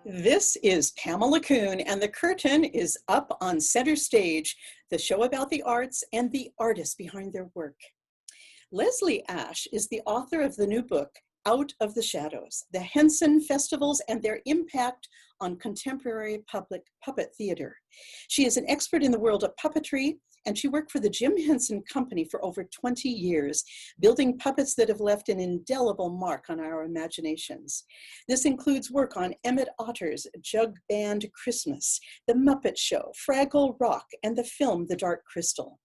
This is Pamela Kuhn, and the curtain is up on Center Stage, the show about the arts and the artists behind their work. Leslee Asch is the author of the new book, Out of the Shadows, the Henson Festivals and Their Impact on Contemporary Public Puppet Theater. She is an expert in the world of puppetry, and she worked for the Jim Henson Company for over 20 years, building puppets that have left an indelible mark on our imaginations. This includes work on Emmett Otter's Jug Band Christmas, The Muppet Show, Fraggle Rock, and the film The Dark Crystal.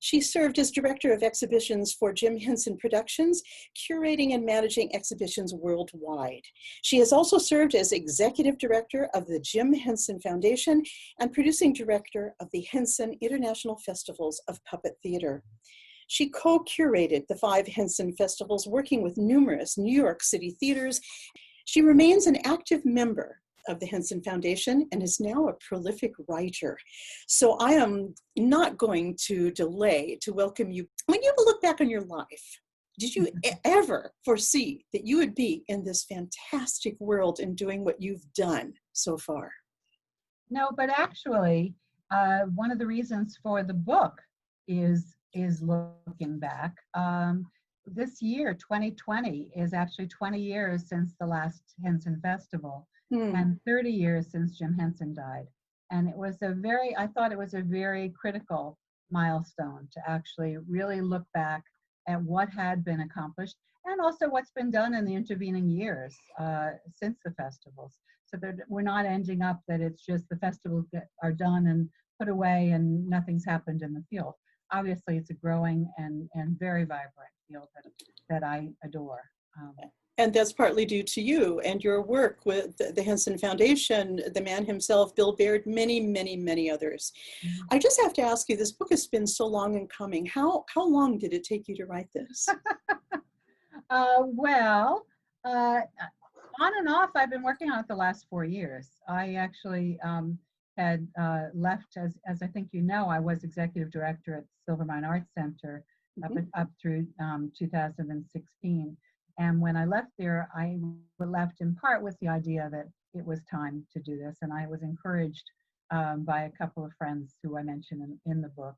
She served as director of exhibitions for Jim Henson Productions, curating and managing exhibitions worldwide. She has also served as executive director of the Jim Henson Foundation and producing director of the Henson International Festivals of Puppet Theater. She co-curated the 5 Henson Festivals, working with numerous New York City theaters. She remains an active member of the Henson Foundation and is now a prolific writer. So I am not going to delay to welcome you. When you look back on your life, did you ever foresee that you would be in this fantastic world and doing what you've done so far? No, but actually, one of the reasons for the book is looking back. This year, 2020, is actually 20 years since the last Henson Festival. And 30 years since Jim Henson died. And it was I thought it was a very critical milestone to actually really look back at what had been accomplished and also what's been done in the intervening years since the festivals. So that we're not ending up that it's just the festivals that are done and put away and nothing's happened in the field. Obviously, it's a growing and very vibrant field that I adore. And that's partly due to you and your work with the Henson Foundation, the man himself, Bill Baird, many, many, many others. Mm-hmm. I just have to ask you, this book has been so long in coming. How long did it take you to write this? Well, on and off, I've been working on it the last 4 years. I actually had left, as I think you know, I was executive director at Silvermine Arts Center up through 2016. And when I left there, I left in part with the idea that it was time to do this. And I was encouraged by a couple of friends who I mentioned in the book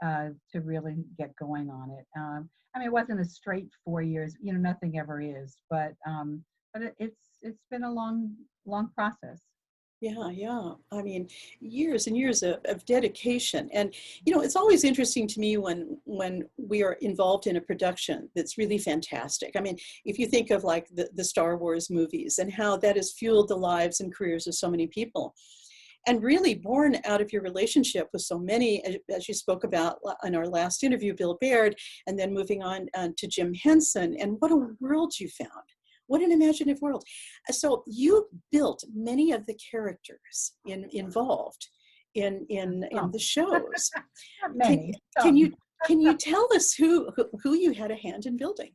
to really get going on it. I mean, it wasn't a straight 4 years, nothing ever is, but it's been a long process. Yeah. I mean, years and years of dedication. And, it's always interesting to me when we are involved in a production that's really fantastic. I mean, if you think of like the Star Wars movies and how that has fueled the lives and careers of so many people, and really born out of your relationship with so many, as you spoke about in our last interview, Bill Baird, and then moving on to Jim Henson, and what a world you found. What an imaginative world. So you built many of the characters involved in the shows. Not many. Can you tell us who you had a hand in building?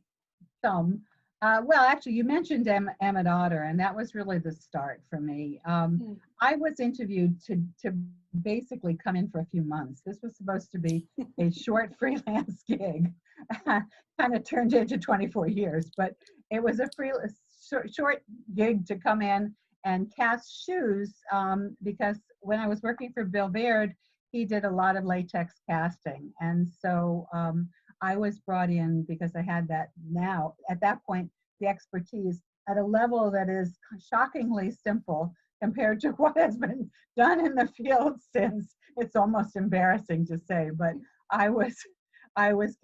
Some. Well, actually, you mentioned Emmett Otter, and that was really the start for me. I was interviewed to basically come in for a few months. This was supposed to be a short freelance gig, kind of turned into 24 years, but it was a short gig to come in and cast shoes because when I was working for Bill Baird, he did a lot of latex casting. And so I was brought in because I had that now, at that point, the expertise at a level that is shockingly simple compared to what has been done in the field since. It's almost embarrassing to say, but I was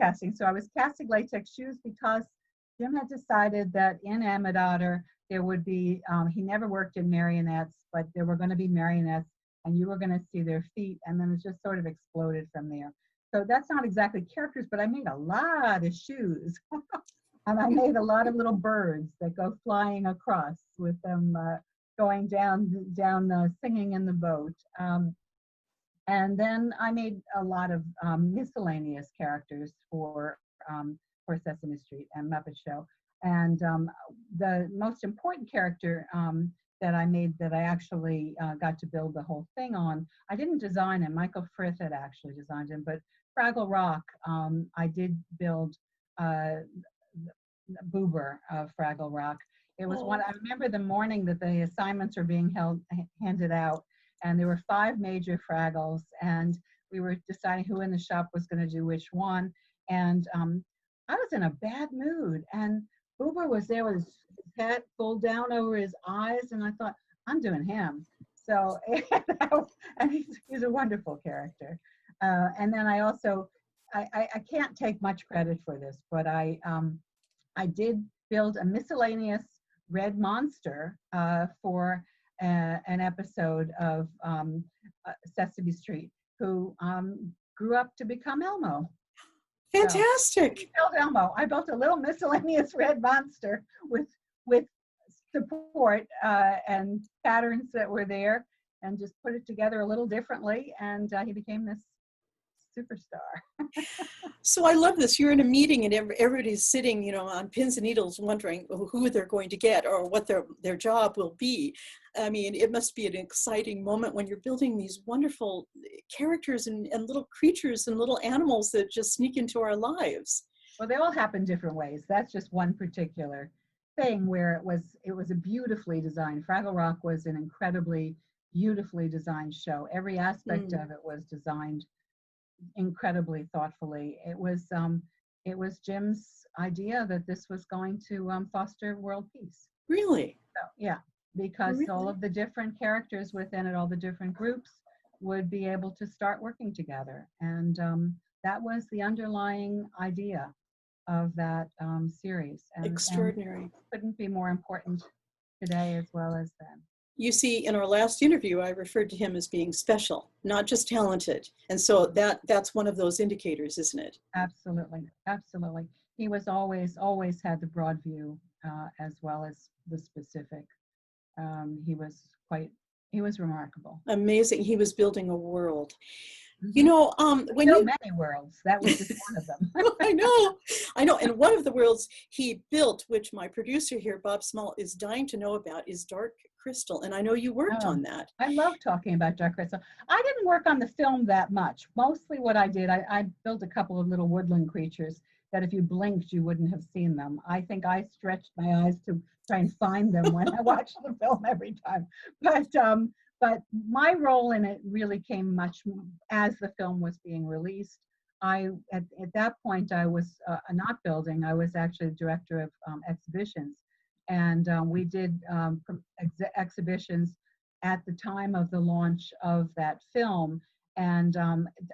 casting. So I was casting latex shoes because Jim had decided that in Emmett Otter, there would be, he never worked in marionettes, but there were going to be marionettes and you were going to see their feet, and then it just sort of exploded from there. So that's not exactly characters, but I made a lot of shoes. And I made a lot of little birds that go flying across with them going down singing in the boat. And then I made a lot of miscellaneous characters for Sesame Street and Muppet Show. And the most important character that I made that I actually got to build the whole thing on, I didn't design him. Michael Frith had actually designed him, but Fraggle Rock, I did build Boober of Fraggle Rock. It was one, Oh, I remember the morning that the assignments were being handed out, and there were 5 major Fraggles, and we were deciding who in the shop was going to do which one. And I was in a bad mood, and Uber was there with his hat pulled down over his eyes, and I thought, I'm doing him. So, and he's a wonderful character. And then I also, I can't take much credit for this, but I did build a miscellaneous red monster for an episode of Sesame Street, who grew up to become Elmo. So fantastic. Elmo. I built a little miscellaneous red monster with support and patterns that were there, and just put it together a little differently, and he became this superstar. So I love this. You're in a meeting and everybody's sitting, on pins and needles wondering who they're going to get or what their job will be. I mean, it must be an exciting moment when you're building these wonderful characters and little creatures and little animals that just sneak into our lives. Well, they all happen different ways. That's just one particular thing where it was a beautifully designed. Fraggle Rock was an incredibly beautifully designed show. Every aspect of it was designed incredibly thoughtfully. It was Jim's idea that this was going to foster world peace. Really? So, yeah, because Really? all of the different characters within it, all the different groups would be able to start working together. And that was the underlying idea of that series. And Extraordinary. couldn't be more important today as well as then. You see, in our last interview, I referred to him as being special, not just talented. And so that's one of those indicators, isn't it? Absolutely, absolutely. He was always had the broad view as well as the specific. He was remarkable. Amazing. He was building a world. Mm-hmm. When you many worlds, that was just one of them. I know. And one of the worlds he built, which my producer here, Bob Small, is dying to know about, is Dark Crystal. And I know you worked on that. I love talking about Dark Crystal. I didn't work on the film that much. Mostly what I did, I built a couple of little woodland creatures that if you blinked, you wouldn't have seen them. I think I stretched my eyes to try and find them when I watched the film every time. But my role in it really came much as the film was being released. At that point, I was not building. I was actually the director of exhibitions. And we did exhibitions at the time of the launch of that film. And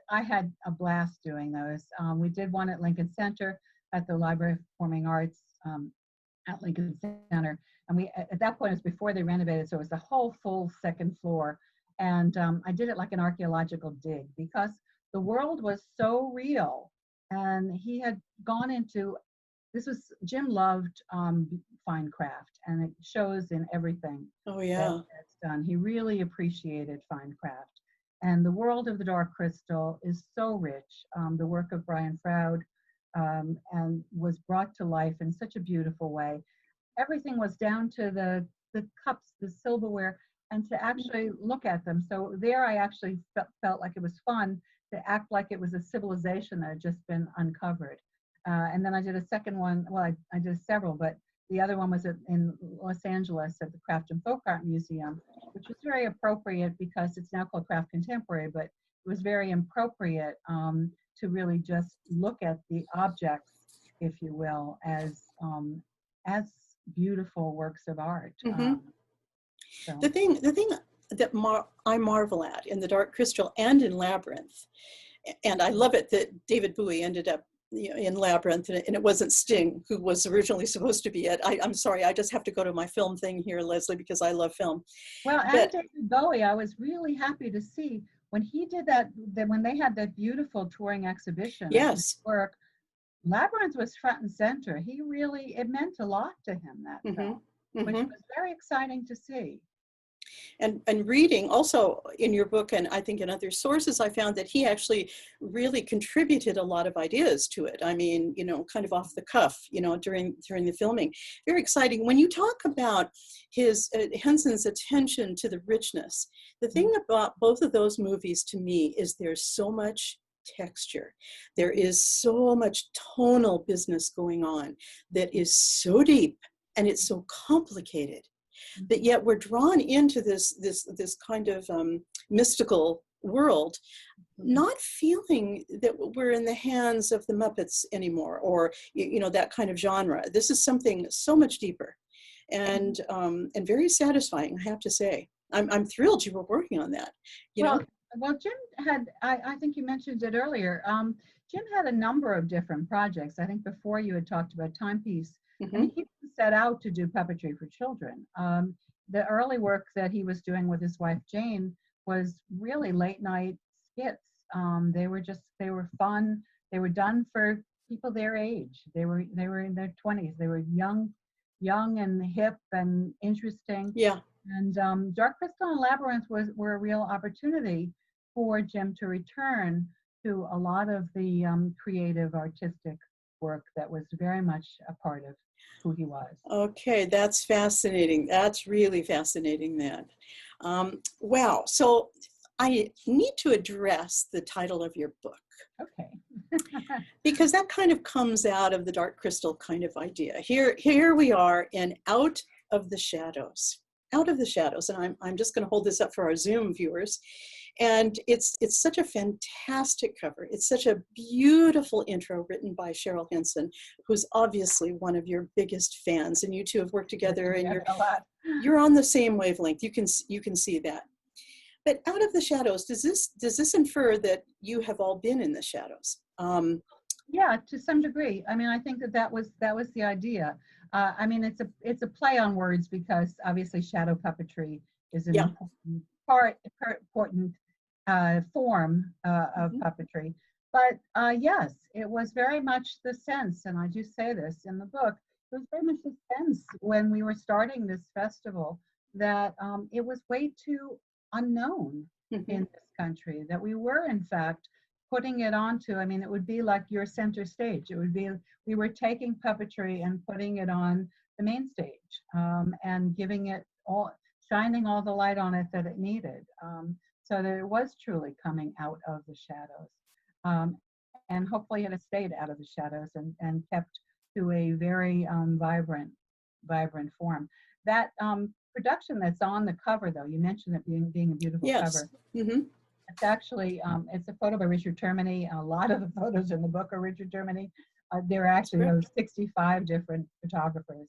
I had a blast doing those. We did one at Lincoln Center, at the Library of Performing Arts at Lincoln Center. And we, at that point, it was before they renovated, so it was the whole full second floor. And I did it like an archaeological dig because the world was so real. And he had gone into, Jim loved fine craft, and it shows in everything that's done. He really appreciated fine craft. And the world of the Dark Crystal is so rich. The work of Brian Froud and was brought to life in such a beautiful way. Everything was down to the cups, the silverware, and to actually look at them. So there I actually felt like it was fun to act like it was a civilization that had just been uncovered. And then I did a second one, well, I did several, but the other one was in Los Angeles at the Craft and Folk Art Museum, which was very appropriate because it's now called Craft Contemporary, but it was very appropriate to really just look at the objects, if you will, as beautiful works of art. Mm-hmm. The thing that I marvel at in the Dark Crystal and in Labyrinth, and I love it that David Bowie ended up in Labyrinth, and it wasn't Sting who was originally supposed to be it. I'm sorry, I just have to go to my film thing here, Leslie, because I love film. Well, and David Bowie, I was really happy to see when he did that when they had that beautiful touring exhibition. Yes. Work, Labyrinth was front and center. It meant a lot to him, that film, which was very exciting to see. And reading also in your book, and I think in other sources, I found that he actually really contributed a lot of ideas to it. I mean, kind of off the cuff, during the filming. Very exciting. When you talk about Henson's attention to the richness, the thing about both of those movies to me is there's so much texture. There is so much tonal business going on that is so deep and it's so complicated, but yet we're drawn into this kind of mystical world, not feeling that we're in the hands of the Muppets anymore, or that kind of genre. This is something so much deeper, and very satisfying, I have to say. I'm thrilled you were working on that. Well, Jim had, I think you mentioned it earlier. Jim had a number of different projects. I think before you had talked about Timepiece. I mean, he didn't set out to do puppetry for children. The early work that he was doing with his wife Jane was really late night skits. They were fun. They were done for people their age. They were in their 20s. They were young and hip and interesting. Yeah. And Dark Crystal and Labyrinth were a real opportunity for Jim to return to a lot of the creative, artistic work that was very much a part of who he was. Okay, that's fascinating. That's really fascinating then. Wow, so I need to address the title of your book. Okay. Because that kind of comes out of the Dark Crystal kind of idea. Here we are in Out of the Shadows. Out of the Shadows, and I'm just going to hold this up for our Zoom viewers. And it's such a fantastic cover. It's such a beautiful intro written by Cheryl Henson, who's obviously one of your biggest fans, and you two have worked together, and you're on the same wavelength. You can see that. But Out of the Shadows, does this infer that you have all been in the shadows? Yeah, to some degree. I mean, I think that was the idea. I mean, it's a play on words, because obviously shadow puppetry is an important form of puppetry. But yes, it was very much the sense, and I do say this in the book, it was very much the sense when we were starting this festival that it was way too unknown in this country, that we were in fact putting it onto, I mean, it would be like your center stage. It would be, we were taking puppetry and putting it on the main stage, and giving it all, shining all the light on it that it needed. So that it was truly coming out of the shadows. And hopefully it has stayed out of the shadows and kept to a very vibrant form. That production that's on the cover, though, you mentioned it being a beautiful cover. It's actually, it's a photo by Richard Termini. A lot of the photos in the book are Richard Termini. There are actually 65 different photographers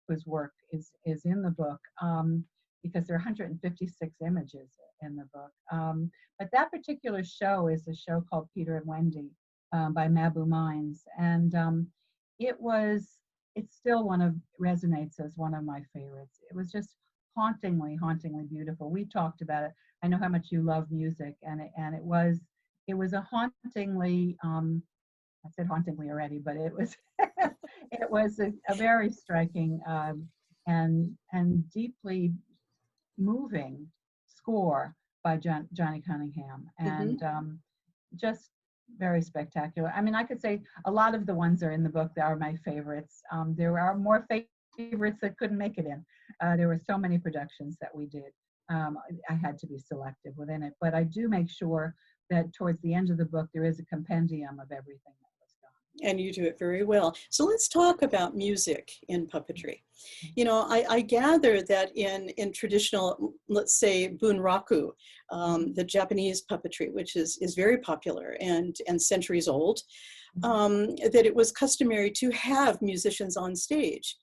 whose work is in the book, because there are 156 images in the book. But that particular show is a show called Peter and Wendy by Mabu Mines. And it still resonates as one of my favorites. It was just hauntingly beautiful. We talked about it. I know how much you love music, and it was a hauntingly, I said hauntingly already, but it was it was a very striking and deeply moving score by Johnny Cunningham, and just very spectacular. I mean, I could say a lot of the ones that are in the book that are my favorites. There are more favorites that couldn't make it in. There were so many productions that we did. I had to be selective within it, but I do make sure that towards the end of the book there is a compendium of everything that was done. And you do it very well. So let's talk about music in puppetry. You know, I gather that in traditional, let's say, bunraku, the Japanese puppetry, which is very popular and centuries old, that it was customary to have musicians on stage.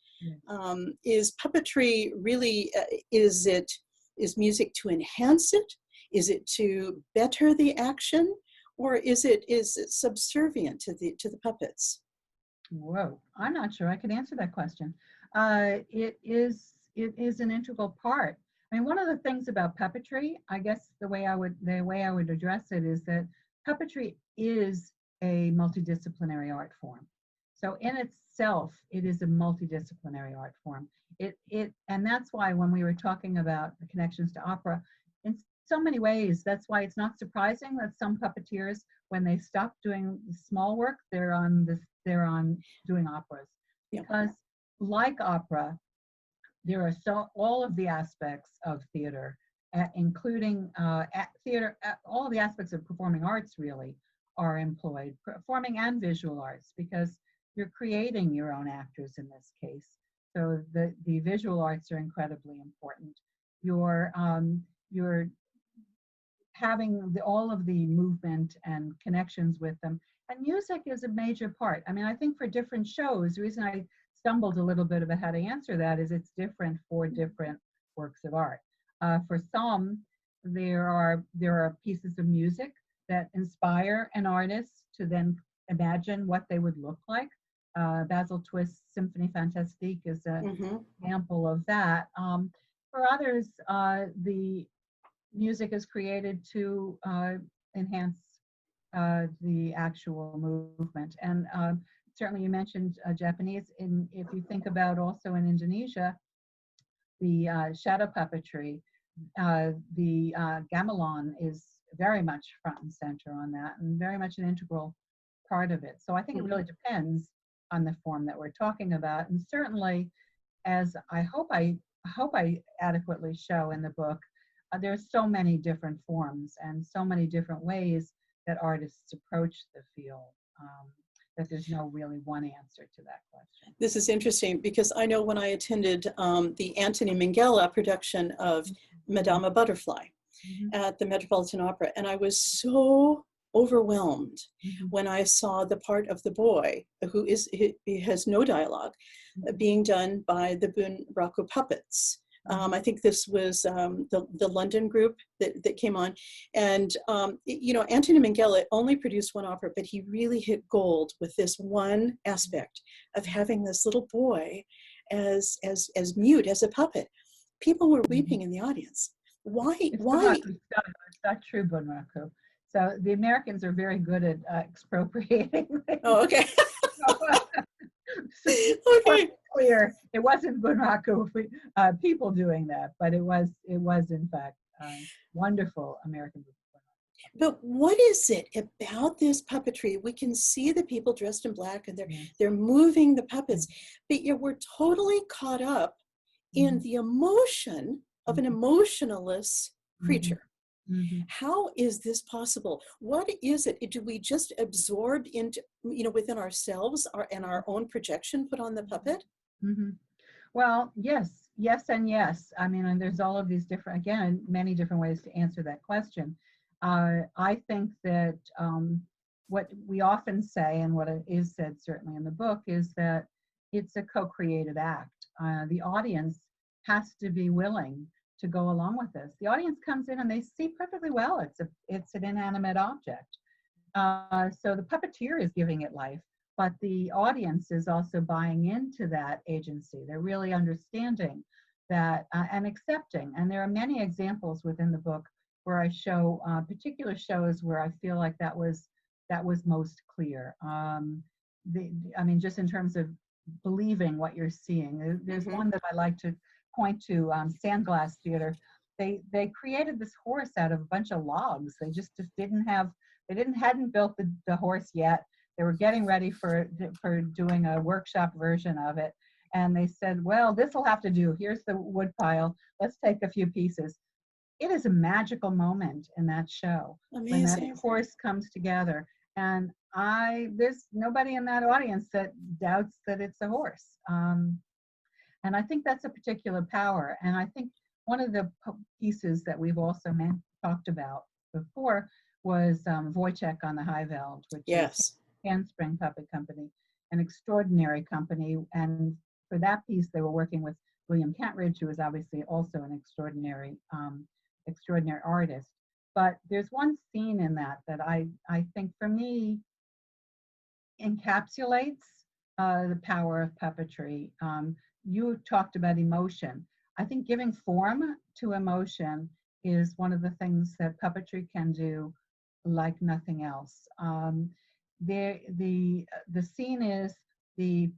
Is puppetry really, is music to enhance it? Is it to better the action? Or is it subservient to the puppets? Whoa, I'm not sure I could answer that question. It is an integral part. I mean, one of the things about puppetry, I guess the way I would address it is that puppetry is a multidisciplinary art form. So in itself, it is a multidisciplinary art form. And that's why when we were talking about the connections to opera, in so many ways, that's why it's not surprising that some puppeteers, when they stop doing small work, they're on doing operas. Because like opera, there are all of the aspects of theater, including theater, all of the aspects of performing arts really are employed, performing and visual arts, because you're creating your own actors in this case. So the visual arts are incredibly important. You're having all of the movement and connections with them. And music is a major part. I mean, I think for different shows, the reason I stumbled a little bit about how to answer that is it's different for different works of art. For some, there are pieces of music that inspire an artist to then imagine what they would look like. Basil Twist's Symphonie Fantastique is an example of that. For others, the music is created to enhance the actual movement. And certainly you mentioned Japanese. If you think about also in Indonesia, the shadow puppetry, the gamelan is very much front and center on that and very much an integral part of it. So I think it really depends on the form that we're talking about. And certainly, as I hope I adequately show in the book, there's so many different forms and so many different ways that artists approach the field, that there's no really one answer to that question. This is interesting because I know when I attended the Anthony Minghella production of Madama Butterfly at the Metropolitan Opera, and I was so overwhelmed when I saw the part of the boy who he has no dialogue being done by the Bunraku puppets. I think this was the London group that came on. And, you know, Anthony Minghella only produced one opera, but he really hit gold with this one aspect of having this little boy as mute, as a puppet. People were weeping in the audience. Why? It's not true, Bunraku. So the Americans are very good at expropriating things. Oh, okay. Okay. Clear, it wasn't Bunraku people doing that, but it was in fact wonderful American. But what is it about this puppetry? We can see the people dressed in black and they're moving the puppets, but we're totally caught up in the emotion of an emotionless creature. How is this possible? What is it? Do we just absorb into, within ourselves and our own projection put on the puppet? Well, yes, and yes. I mean, and there's all of these different, again, many different ways to answer that question. I think that what we often say, and what is said certainly in the book, is that it's a co-created act. The audience has to be willing to go along with this. The audience comes in and they see perfectly well it's an inanimate object. So the puppeteer is giving it life, but the audience is also buying into that agency. They're really understanding that and accepting. And there are many examples within the book where I show particular shows where I feel like that was most clear. I mean, just in terms of believing what you're seeing. There's one that I like to point to, Sandglass Theater. They created this horse out of a bunch of logs. They just hadn't built the horse yet. They were getting ready for doing a workshop version of it. And they said, well, this will have to do. Here's the wood pile. Let's take a few pieces. It is a magical moment in that show. Amazing. When that horse comes together. And there's nobody in that audience that doubts that it's a horse. And I think that's a particular power. And I think one of the pieces that we've also talked about before was Wojciech on the High Veld, which is Handspring Puppet Company, an extraordinary company. And for that piece, they were working with William Kentridge, who is obviously also an extraordinary artist. But there's one scene in that I think for me encapsulates the power of puppetry. You talked about emotion. I think giving form to emotion is one of the things that puppetry can do like nothing else. The scene is the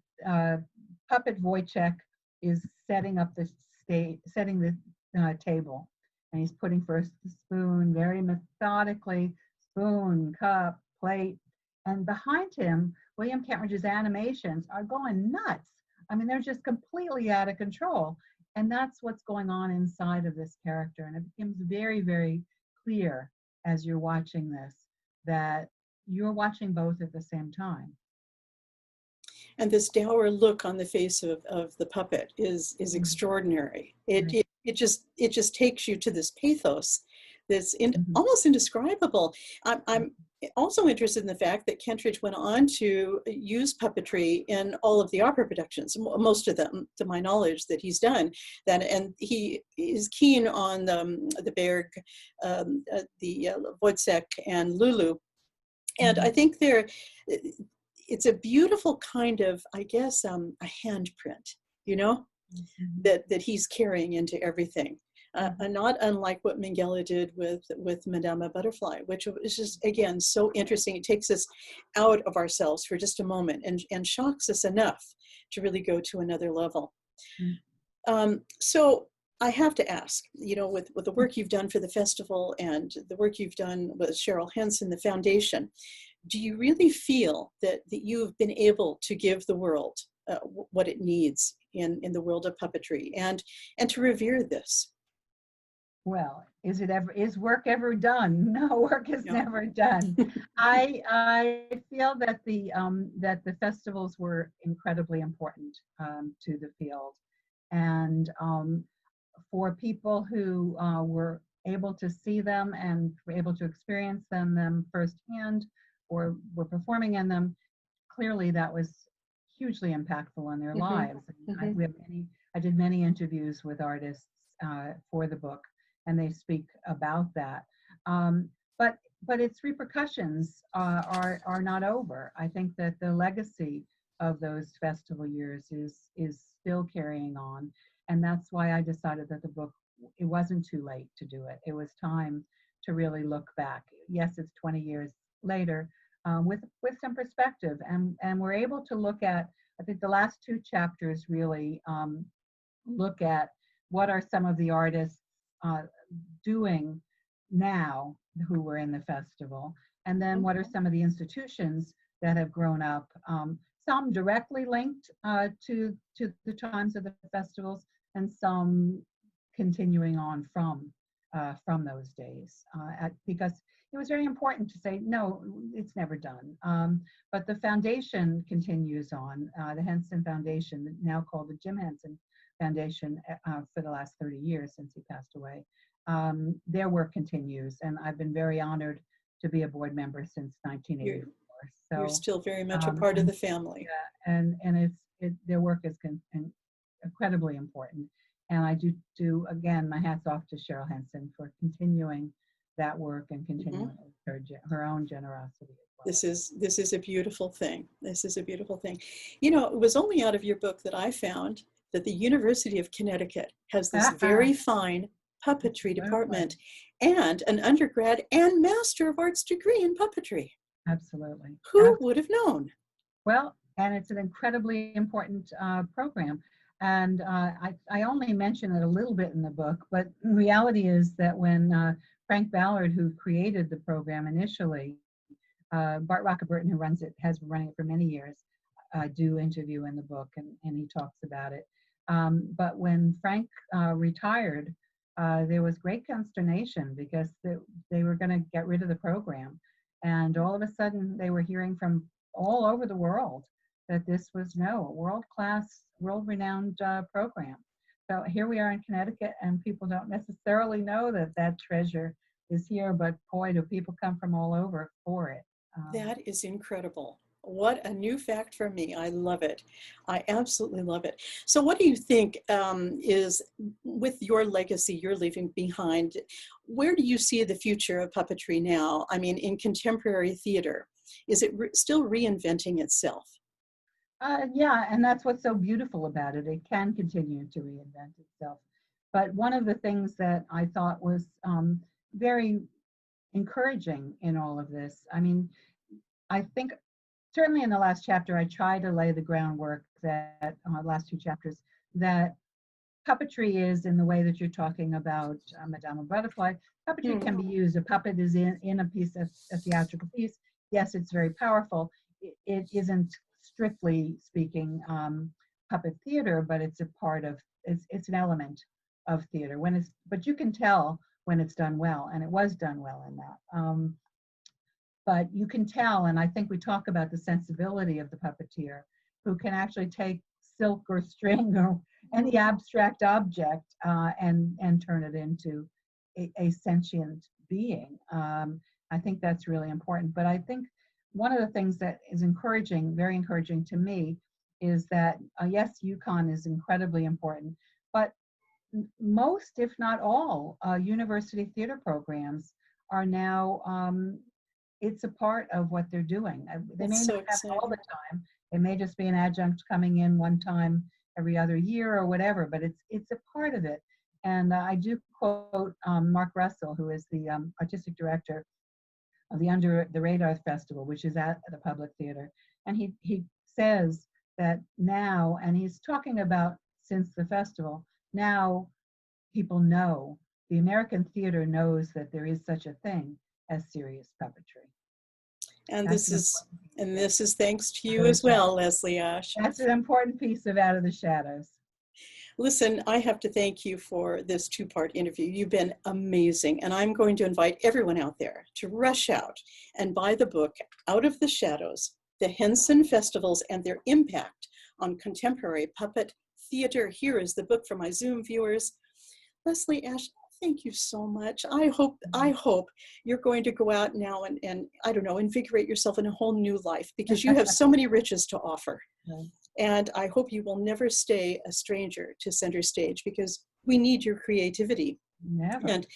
puppet Wojciech is setting up the table, and he's putting first the spoon very methodically, spoon, cup, plate, and behind him, William Kentridge's animations are going nuts. I mean, they're just completely out of control. And that's what's going on inside of this character. And it becomes very, very clear as you're watching this, that you're watching both at the same time. and this dour look on the face of the puppet is extraordinary. Right. It just takes you to this pathos that's Mhm. almost indescribable. I'm also interested in the fact that Kentridge went on to use puppetry in all of the opera productions, most of them, to my knowledge, that he's done. That, and he is keen on the Berg, Wojciech, and Lulu. And I Mhm. think it's a beautiful kind of, I guess, a handprint, you know, Mhm. that he's carrying into everything. Mhm. Not unlike what Minghella did with Madame Butterfly, which is just, again, so interesting. It takes us out of ourselves for just a moment and shocks us enough to really go to another level. Mhm. So I have to ask, you know, with the work you've done for the festival and the work you've done with Cheryl Henson, the foundation, do you really feel that you've been able to give the world what it needs in the world of puppetry and to revere this? Well, is work ever done? No, work is No. never done. I feel that the festivals were incredibly important to the field, and for people who were able to see them and were able to experience them firsthand, or were performing in them, clearly that was hugely impactful in their Hmm. lives. And Hmm. I did many interviews with artists for the book, and they speak about that. Um, but its repercussions are not over. I think that the legacy of those festival years is still carrying on, and that's why I decided that the book, it wasn't too late to do it. It was time to really look back. Yes, it's 20 years later, with some perspective, and we're able to look at, I think the last two chapters really look at what are some of the artists uh, doing now who were in the festival, and then what are some of the institutions that have grown up, some directly linked to the times of the festivals, and some continuing on from those days, because it was very important to say, no, it's never done. But the foundation continues on, the Henson Foundation, now called the Jim Henson Foundation, for the last 30 years since he passed away. Their work continues, and I've been very honored to be a board member since You're 1984. you're So, still very much a part of and the family. yeah, and their work is incredibly important. And I do again, my hats off to Cheryl Henson for continuing that work and Mhm. continuing her own generosity as well. This is a beautiful thing. This is a beautiful thing. You know, it was only out of your book that I found that the University of Connecticut has this very fine puppetry department Absolutely, and an undergrad and Master of Arts degree in puppetry. absolutely, Who absolutely. would have known? Well, and it's an incredibly important program. And I only mention it a little bit in the book, but the reality is that when Frank Ballard, who created the program initially, Bart Rockerburton, who runs it, has been running it for many years, do interview in the book, and he talks about it. But when Frank retired, there was great consternation because they were going to get rid of the program. And all of a sudden, they were hearing from all over the world that this was a world-class, world-renowned program. So here we are in Connecticut, and people don't necessarily know that that treasure is here, but boy, do people come from all over for it. Um, That is incredible. What a new fact for me. I love it. I absolutely love it. So, what do you think is, with your legacy you're leaving behind, where do you see the future of puppetry now? I mean, in contemporary theater, is it still reinventing itself? yeah, and that's what's so beautiful about it. It can continue to reinvent itself. But one of the things that I thought was very encouraging in all of this, I mean, I think certainly in the last chapter, I try to lay the groundwork that, last two chapters, that puppetry is in the way that you're talking about Madame Butterfly. Puppetry Hmm. can be used. A puppet is in a piece of a theatrical piece. Yes, it's very powerful. It isn't strictly speaking puppet theater, but it's a part of it's an element of theater. But you can tell when it's done well, and it was done well in that. But you can tell, and I think we talk about the sensibility of the puppeteer, who can actually take silk or string or any abstract object and turn it into a sentient being. I think that's really important. But I think one of the things that is encouraging, very encouraging to me, is that yes, UConn is incredibly important, but most, if not all, university theater programs are now, it's a part of what they're doing. They may That's so not have it all the exciting. time. It may just be an adjunct coming in one time every other year or whatever, but it's a part of it. And I do quote Mark Russell, who is the artistic director of the Under the Radar Festival, which is at the Public Theater. And he says that now, and he's talking about since the festival, now people know, the American theater knows that there is such a thing as serious puppetry. And That's this an is important piece and of it. this is thanks to Out you of the as well, shadows. Leslie Asch. That's an important piece of Out of the Shadows. Listen, I have to thank you for this two-part interview. You've been amazing. And I'm going to invite everyone out there to rush out and buy the book, Out of the Shadows, the Henson Festivals and Their Impact on Contemporary Puppet Theater. Here is the book for my Zoom viewers. Leslie Asch, thank you so much. I hope you're going to go out now and I don't know, invigorate yourself in a whole new life, because you have so many riches to offer. Right. And I hope you will never stay a stranger to Center Stage, because we need your creativity. Never. And,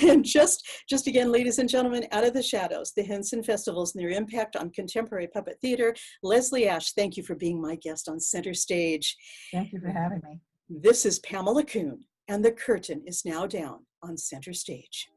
and just again, ladies and gentlemen, Out of the Shadows, the Henson Festivals and Their Impact on Contemporary Puppet Theater. Leslie Asch, thank you for being my guest on Center Stage. Thank you for having me. This is Pamela Kuhn, and the curtain is now down on Center Stage.